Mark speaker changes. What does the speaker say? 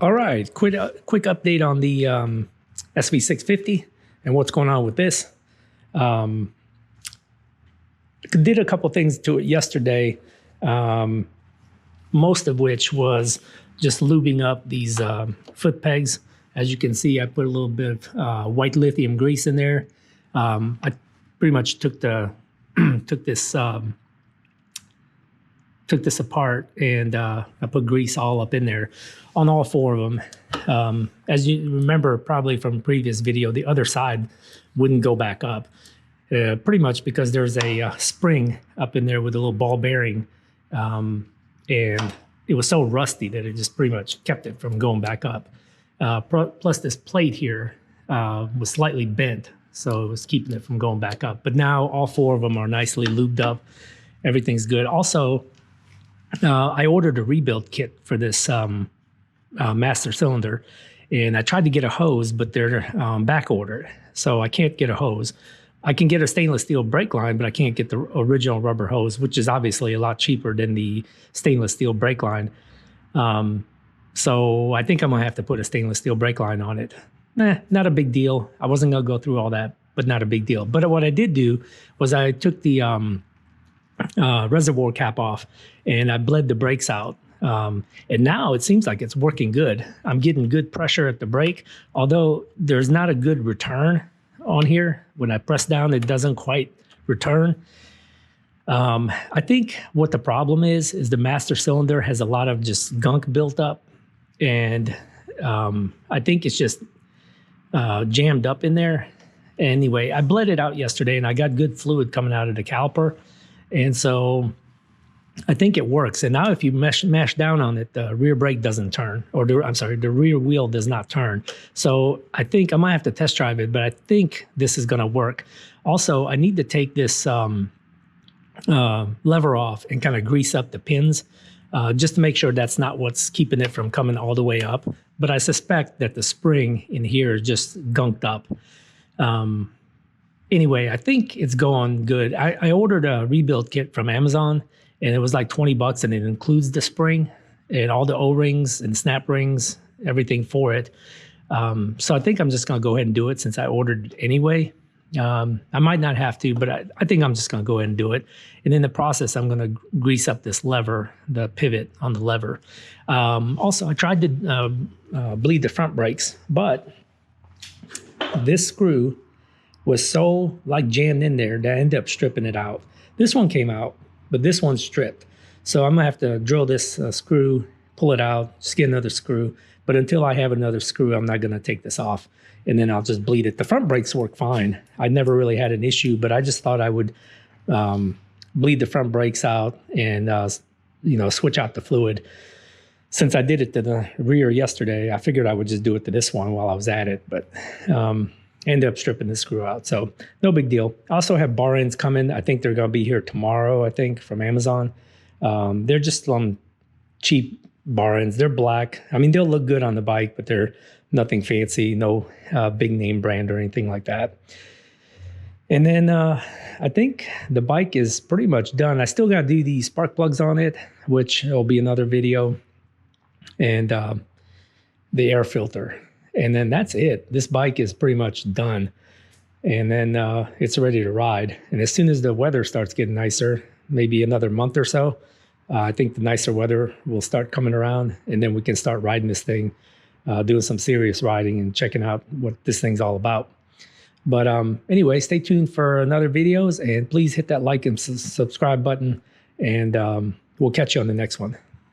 Speaker 1: All right, quick update on the SV650 and what's going on with this. Did a couple things to it yesterday, most of which was just lubing up these foot pegs. As you can see, I put a little bit of white lithium grease in there. I pretty much took this apart and I put grease all up in there on all four of them. As you remember probably from previous video, the other side wouldn't go back up. Pretty much because there's a spring up in there with a little ball bearing, and it was so rusty that it just pretty much kept it from going back up. Plus this plate here was slightly bent, so it was keeping it from going back up. But now all four of them are nicely lubed up. Everything's good. Also, I ordered a rebuild kit for this master cylinder, and I tried to get a hose, but they're back ordered, so I can't get a hose. I can get a stainless steel brake line, but I can't get the original rubber hose, which is obviously a lot cheaper than the stainless steel brake line. So I think I'm gonna have to put a stainless steel brake line on it. Not a big deal. I wasn't gonna go through all that, but not a big deal. But what I did do was I took the reservoir cap off and I bled the brakes out. And now it seems like it's working good. I'm getting good pressure at the brake, although there's not a good return on here. When I press down, it doesn't quite return. I think what the problem is the master cylinder has a lot of just gunk built up, and I think it's just jammed up in there. Anyway, I bled it out yesterday and I got good fluid coming out of the caliper, and so I think it works. And now if you mash down on it, the rear brake doesn't turn, or the rear wheel does not turn. So I think I might have to test drive it, but I think this is gonna work. Also, I need to take this lever off and kind of grease up the pins, just to make sure that's not what's keeping it from coming all the way up. But I suspect that the spring in here is just gunked up. Anyway, I think it's going good. I ordered a rebuild kit from Amazon, and it was like 20 bucks, and it includes the spring and all the O-rings and snap rings, everything for it. So I think I'm just gonna go ahead and do it since I ordered it anyway. I might not have to, but I think I'm just gonna go ahead and do it. And in the process, I'm gonna grease up this lever, the pivot on the lever. Also, I tried to bleed the front brakes, but this screw was so like jammed in there that I ended up stripping it out. This one came out, but this one's stripped. So I'm gonna have to drill this screw, pull it out, just get another screw. But until I have another screw, I'm not gonna take this off, and then I'll just bleed it. The front brakes work fine. I never really had an issue, but I just thought I would bleed the front brakes out and switch out the fluid. Since I did it to the rear yesterday, I figured I would just do it to this one while I was at it, but ended up stripping the screw out, so no big deal. I also have bar ends coming. I think they're gonna be here tomorrow, I think, from Amazon. They're just cheap bar ends. They're black. I mean, they'll look good on the bike, but they're nothing fancy, no big name brand or anything like that. And then I think the bike is pretty much done. I still gotta do the spark plugs on it, which will be another video, and the air filter. And then that's it. This bike is pretty much done. And then it's ready to ride. And as soon as the weather starts getting nicer, maybe another month or so, I think the nicer weather will start coming around, and then we can start riding this thing, doing some serious riding and checking out what this thing's all about. But anyway, stay tuned for another videos, and please hit that like and subscribe button, and we'll catch you on the next one.